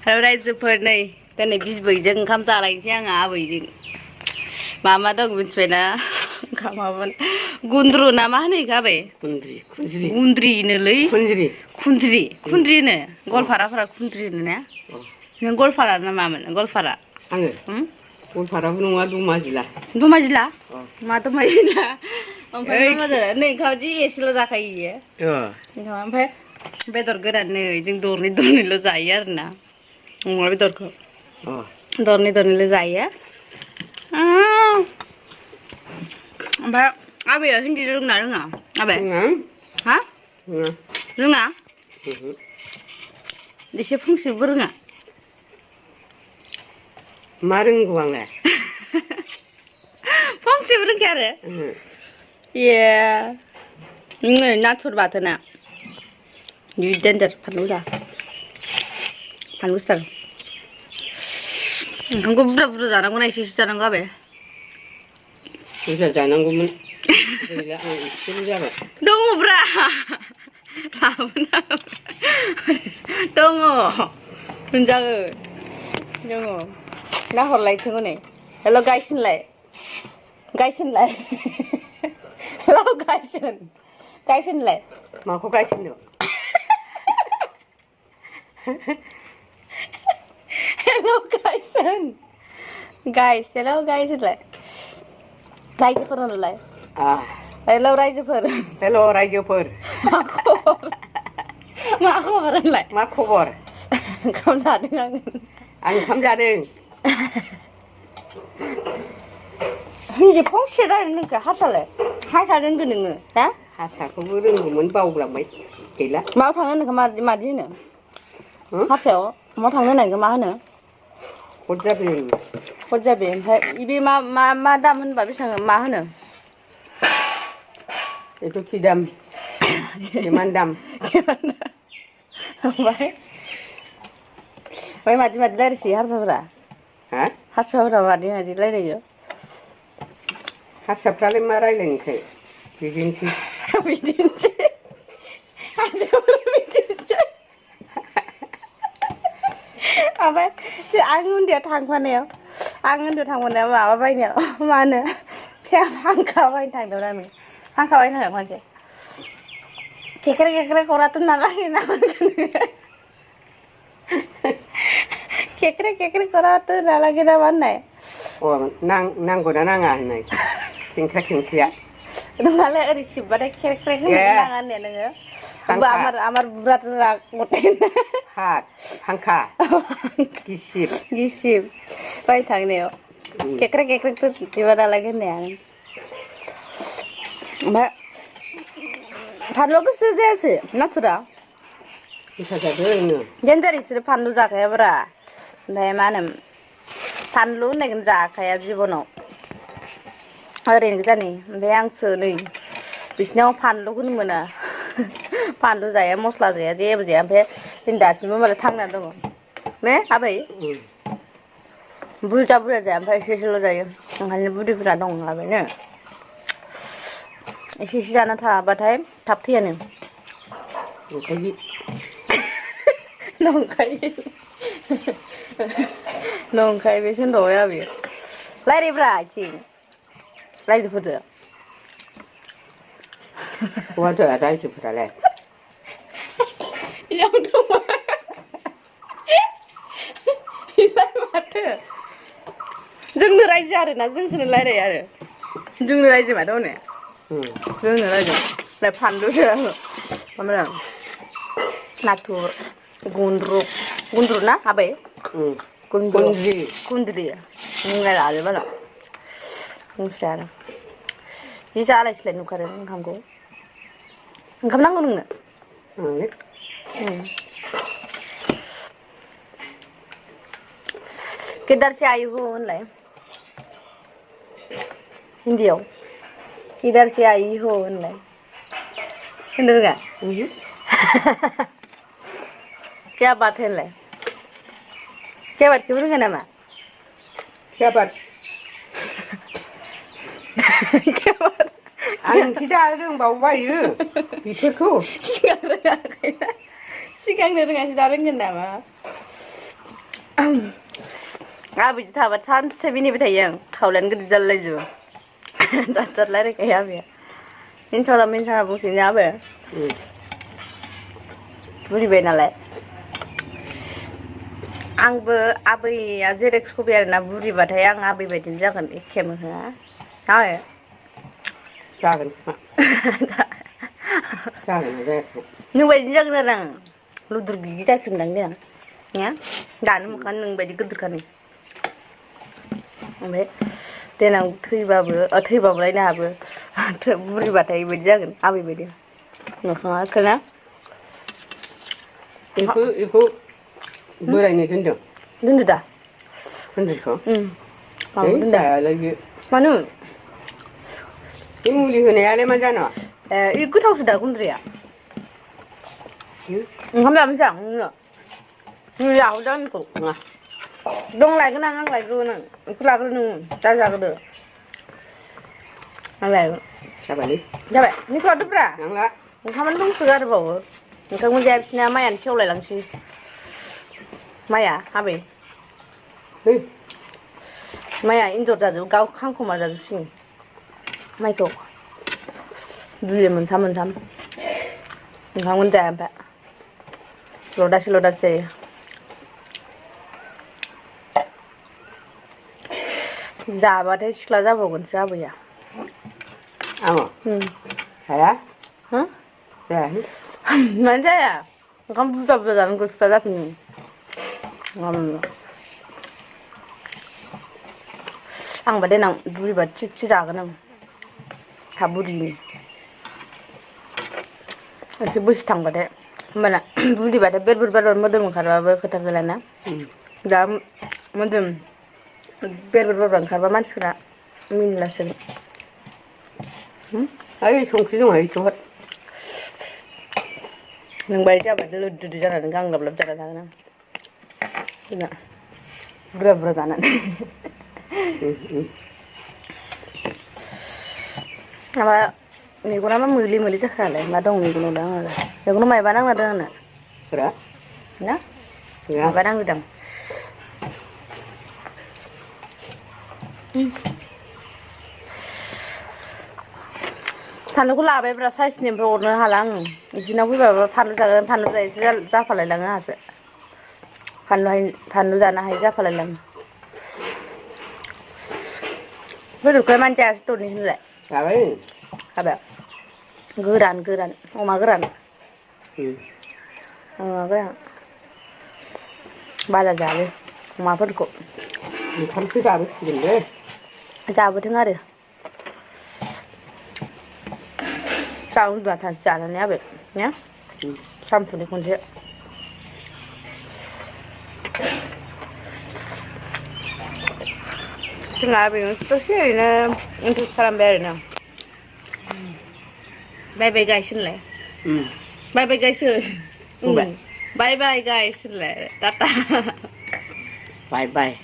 แล้วरायजोफोर नै दिनै बिबैजों ओंखाम जालायनोसै आङो आबैजों मा दं मिथिबायना ओंखामामोन गुन्द्रु ना मा होनो इखो आबै गुन्द्रिनोलै खुन्द्रि होनो गवालपाराफोरा खुन्द्रि होनो ना नों गवालपारा ना मामोन गवालपारा आङो गवालपाराबो नङा दमाजिला मा दमाजिला ओमफ्राय मा जादों नै ओंखाम जि एसेल' जाखायो इयो ओमफ्राय बेदर गोरान नै जों दरनैल' जायो आरोना अमा बेदरखौ दरनैल' जायो ओमफ्राय आबैया हिन्दी रोंना रोङा आबै हा रोङा एसे फंसेबो रोङा मा रोंगौ आंलाय फंसेबो रोंखाया आरो ए नै नाथुर बाथोना जि देन्जार फानलु गोसा ओंखामखौ बुरजा जानांगौना एसेसो जानांगौ आबै बुरजा जानांगौमोन गैला आं एसेल' जाबाय दङब्रा लाबोना दङ मोनजागोन दङ नाहरलायथों हनै हेल' गायसोनलाय हेल' गायसोनलाय माखौ गायसननो हेल' गायसोन हेल' गायसोनलाय रायजोफोर होनलाय हेल' रायजोफोर मा खबर होनलाय मा खबर ओंखाम जादों आङो आं ओंखाम जादों हिन्दी फंसे रायज्लायनो रोंखा हारसा रोंगो नोङो हा हारसाखौबो रोंगौमोन बावलांबाय गैला मायाव थांनो होनखो मादि होनो हारसायाव मायाव थांनो होननायखौ मा होनो हद जाबे ओमफ्राय बे मा दाम होनबा बेसेबां मा होनो बेथ' कि दाम किमान दाम ओमफ्राय मादि रायज्लायसै हारसाफोरा मादि रायज्लायो हारसाफ्रालाय मा रायज्लायनोसै बिदिनोसै ओमफ्राय आं उन्दैयाव थांफानायाव माबा बायनायाव मा होनो फांखा बायनो थांदोंमोन आङो फांखा बायनो थांदों खनसे केकेरे खराथ' नालागे ना केकेरे खराथ' नालागे ना मा होननाय नांगौना नाङा होननाय खेंख्रिया नङालै ओरै सिबबाथाय खेरेख्रे होनो नाङा होननाया नोङो আমার बुरात राग फांखा गिसिब बायनो थांनायाव केकेरेथ' बिबा नालागे होननाया ओमफ्राय फानलु गोसो जायासै नाथुरा देन्जार इसोरो फानलु जाखायाब्रा ओमफ्राय मा होनो फानलु होननायखौनो जाखाया जिबनाव ओरैनो गोजानै ओमफ्राय आंसो नै बिसिनाव फानलुखौनो मोना फानलु जाया मस्ला जाया जेबो जाया ओमफ्राय जों दासिमबो मालाय थांनानै दङ ने आबै बुरजा जाया ओमफ्राय एसेल' जायो ओंखायनो बुरिफोरा दं आबैनो एसे जाना थाबाथाय थाब थैयानो नंखाय बेसो होनबावबाय आबै रायज्लायब्रा आथिं रायजोफोरजों रायजोफोरालाय माथो जोंनो रायजो आरोना जोंखौनो रायलायो आरो जोंनो रायजो माथो हनै जोंनो रायजो फानलुसो ओमफ्राय नाथुर गुन्द्रु ना आबै गुन्द्रि बुंलायलालै बाला मिथिया आरो जि जालायस्लाय नुखादों ओंखामखौ ओंखाम नांगौ नोंनो किधर से आई हो होनलाय हिन्दीयाव किधर से आई हो होनलाय होननो रोङा क्या बात है होनलाय क्या बातखौबो रोङा नामा क्या बात आं दा रोंबावबायो बेफोरखौ सिगांनो रोङाखै दा रोंगोन नामा आबैजों थाबा सानसे मिनिबाय थायो आं खावलायानो गिदिर जालायलायजोबो जाद रायलायखायो आबैया मिन्थाला बुंसैनो आबै बुरिबाय नालाय आंबो आबैया जेरै सबाय आरोना बुरिबाथाय आं आबै बायदिनो जागोन एखे मोनहा आबै जागोन खोमा जागोन जायाखै नोंबायदिनो जागोन आरो आं लुद्रु गिगि जाफिनदां देनां ने दानो मोखाङानो नोंबायदि गोदोरखानो ओमफ्राय देनां थैबाबोलायनो हाबो बुरिबाथाय बेबायदि जागोन आबै बायदि मोखाङा एखेना बेखौ बोरायनो दोनदों दोनदो दा दोनदोंखौ माबा दोनदो जायालाय बे मानो बे मुलि होनायालाय मा जानो ए गोथावसो दा गुन्द्राया ओंखाम जाबोनोसै आं नोंनो जाहोदो आंनिखौ नङा दं लायगोन आं लायगोन आं बेखौ लाग्रो नोङो दा जाग्रोदो आं लायगोन जाबायलै जाबाय निखौ लादोब्रा नांला ओंखामानो दंसोगारोबावो ओंखाम मोनजाया बिसिना माइयानो सेवलायलांसै माइया आबै है माइया एन्जर जाजोबो गाव खांखमा जाजोबसिगोन माइखौ दुलि मोनथाम ओंखामखौनो जाया ओमफ्राय लदासे जायो जाबाथाय सिख्ला जाबावगोनसो आबैया आङो हाया हो जायाहाय मानो जाया ओंखाम बुरजा जानांगौ सिख्ला जाफिनो आंबा देनां बुरिबा थिगसे जागोन आं थाब बुरिनि एसे बैसो थांबाथाय होमबाना बुरिबाथाय बेर मोदोम ओंखारबाबो खोथा गैलाना दा मोदोम बेर ओंखारबा मानसिफोरा मिनिलासोगोन ओइ संख्रि दंहाय इखौ हर नोंबायदि जाबाथाय लोददो जानानै गांलाब जाना थागोन आं जोंना बुरजा जानानै माबा मेगना मा मोले जाखालाय मा दं मेगनाव दा आंनालाय मेगनाव मायबा नांना दं आंना फोरा ना गैया माबा नांदों फानलुखौ लाबायब्रा साइसनिफ्राय अरनो हाला आङो बिदिनाव फैबाबो फानलु जागोन फानलु जायोसो जाफालायलाङो आंहासो फानलु जानो हायि जाफालायलाङो बेदरखौलाय मानो जायासै दरनिखौलाय जाबाय हाबाय गोरान अमा गोरान बारा जायो अमाफोरखौ ओंखामसो जाबोसिगोन बे जाबोथों आरो जा उन्दुना थानोसै जानानै आबै ने सानफुनि खनसे जोंहा आबैजों दसे ओरैनो इन्टारेस्ट खालामबाय आरोना बाय गाइस होनलाय बाय गाइस बुंबाय बाय गाइस होनलाय टाटा बाय बाय